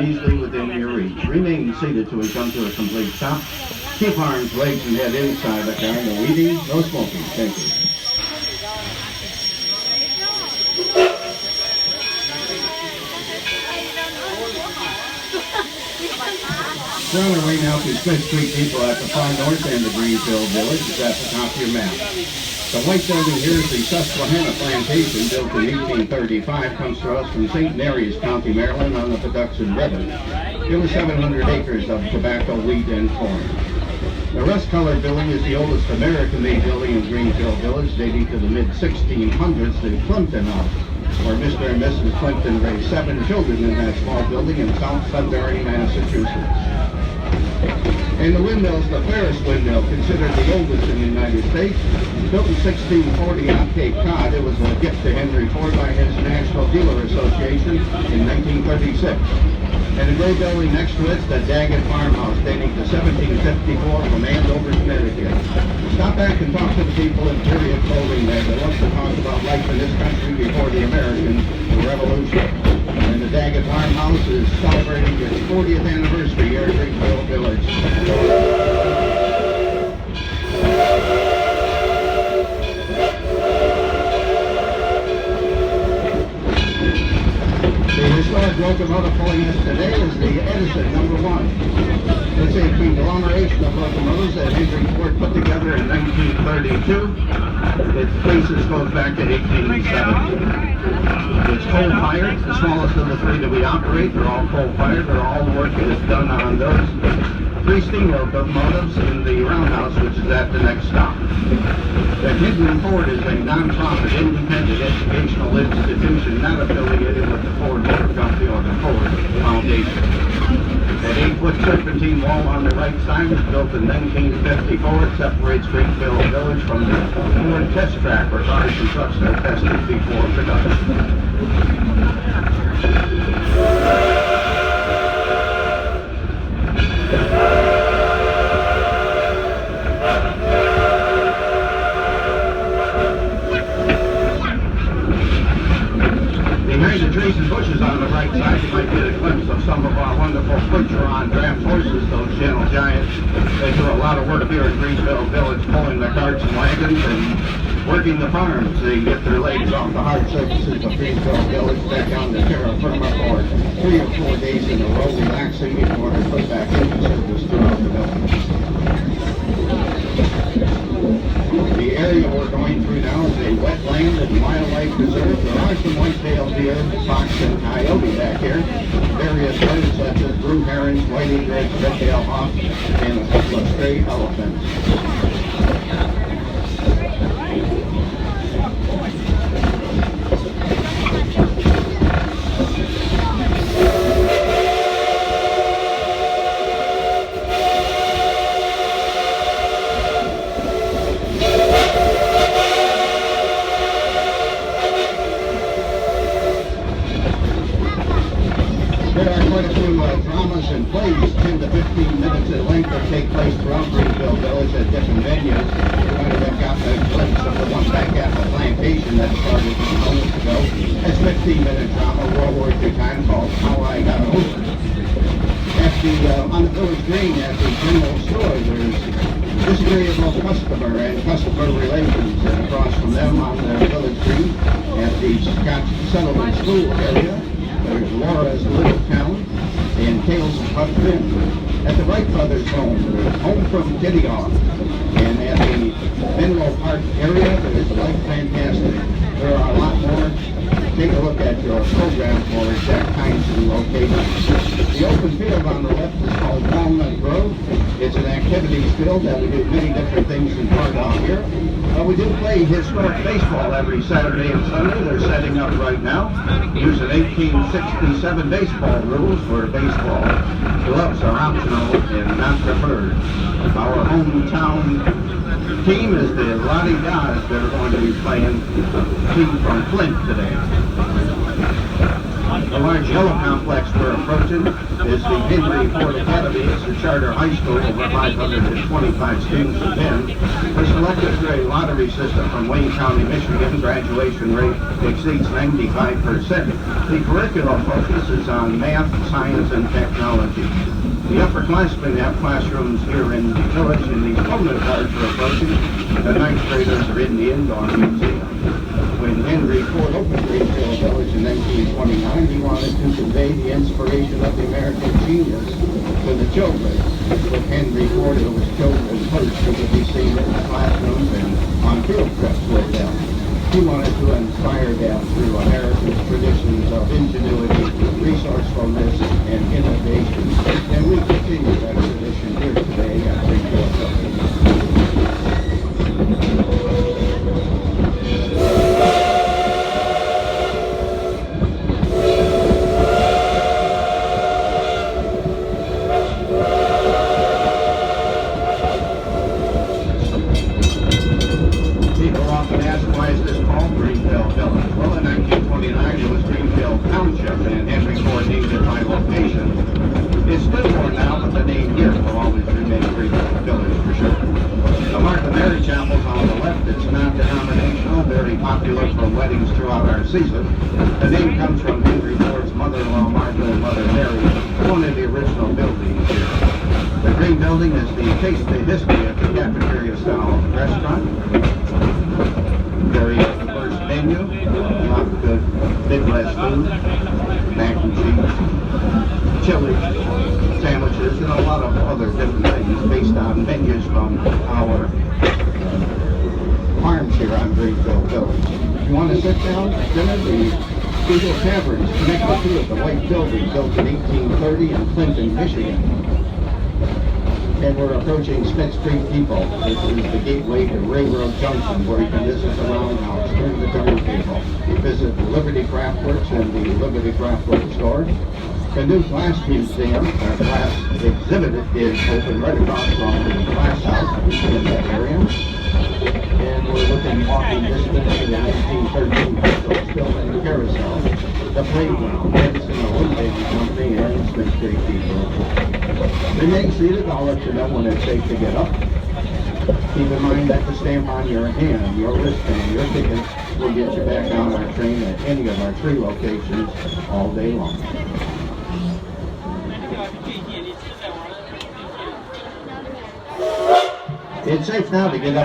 easily within your reach. Remain seated till we come to a complete stop. Keep arms, legs, and head inside the car. No eating, no smoking. Thank you. We're on our way now to Smith Street Depot at the far north end of Greenfield Village. It's at the top of your map. The white building here is the Susquehanna Plantation, built in 1835, comes to us from St. Mary's County, Maryland, on the Patuxent River. It was 700 acres of tobacco, wheat, and corn. The rust-colored building is the oldest American-made building in Greenfield Village, dating to the mid-1600s, the Plimpton House, where Mr. and Mrs. Plimpton raised 7 children in that small building in South Sudbury, Massachusetts. And the windmill's the Ferris windmill, considered the oldest in the United States. Built in 1640 on Cape Cod, it was a gift to Henry Ford by his National Dealer Association in 1936. And the gray building next to it's the Daggett Farmhouse, dating to 1754 from Andover, Connecticut. Stop back and talk to the people in period clothing there that love to talk about life in this country before the American Revolution. And the Daggett Farmhouse is celebrating its 40th anniversary here at Greenfield Village. The historic locomotive pulling us today is the Edison #1. It's a conglomeration of locomotives that Henry Ford put together in 1932. Its basis goes back to 1870. It's coal-fired, the smallest of the 3 that we operate. They're all coal-fired. All the work is done on those 3 steam locomotives in the roundhouse, which is at the next stop. The Henry Ford is a non-profit, independent educational institution not affiliated with the Ford Motor Company or the Ford Foundation. That 8-foot serpentine wall on the right side was built in 1954. It separates Greenfield Village from the Ford test track where cars and trucks are tested before production. Behind the trees and bushes on the right side, you might get a glimpse of some of our wonderful Butcheron draft horses, those gentle giants. They do a lot of work here in Greenfield Village, pulling the carts and wagons and working the farms. They get their legs off the hard surfaces of Greenfield Village back on the terra firma for 3 or 4 days in a row, relaxing before they're put back into service throughout the village. The area we're going through now is a wetland and wildlife preserve. There are some white-tailed deer, fox, and coyote back here. Various birds such as blue herons, white egrets, red-tailed hawks, and a couple of stray elephants. Dramas and plays 10 to 15 minutes at length that take place throughout Greenfield Village at different venues. You might have got a glimpse of the one back at the plantation that started a moment ago. It's a 15-minute drama, World War II time, called How I Got Over. On the village green at the general store, there's disagreeable customer and customer relations, and across from them on the village green at the Scotch Settlement School area, there's Laura's Little Town and Tales of Huck Finn. At the Wright Brothers home, there's Home from Kitty Off. And at the Mineral Park area, there's Life Fantastic. There are a lot more. Take a look at your program for exact times and locations. The open field on the left is called Walnut Grove. It's an activities field that we do many different things in front of here. We do play historic baseball every Saturday and Sunday. They're setting up right now using 1867 baseball rules where baseball gloves are optional and not preferred. Our hometown team is the Lottie Guys that are going to be playing a team from Flint today. The large yellow complex we're approaching is the Henry Ford Academy. It's a charter high school. Over 525 students attend. We're selected through a lottery system from Wayne County, Michigan. Graduation rate exceeds 95%. The curriculum focuses on math, science, and technology. The upperclassmen have classrooms here in the village, and these prominent cars are approaching. The ninth graders are in the indoor museum. When Henry Ford opened Greenfield Village in 1929, he wanted to convey the inspiration of the American genius to the children. With Henry Ford, it was children first who could be seen in the classrooms and on field trips with them. He wanted to inspire them through America's traditions of ingenuity, resourcefulness, and innovation. And we continue that tradition here today at Greenfield Village. It's Dearborn now, but the name here will always remain Greenfield Village for sure. The Martha Mary Chapel's on the left. It's non-denominational, very popular for weddings throughout our season. The name comes from Henry Ford's mother-in-law, Martha, and Mother Mary, one of the original buildings here. The green building is the taste the history of the cafeteria-style restaurant. Very diverse menu, a lot of good Midwest food, mac and cheese, chili, sandwiches, and a lot of other different things based on menus from our farms here on Greenfield Village. If you want to sit down, dinner, the Eagle Tavern is connected to it, the white building built in 1830 in Clinton, Michigan. And we're approaching Smith Street Depot. This is the gateway to Railroad Junction, where you can visit the roundhouse, turn the Dairy Depot, visit the Liberty Craft Works and the Liberty Craft Works store. The new glass museum, our glass exhibit, is open right across from the glass house in that area. And we're within walking distance to the 1913 Bristol Stillman Carousel, the playground, Edison, the Woodbaby Company, and Smith Street Depot. Remain seated. I'll let you know when it's safe to get up. Keep in mind that the stamp on your hand, your wristband, your ticket will get you back on our train at any of our 3 locations all day long. It's safe now to get up.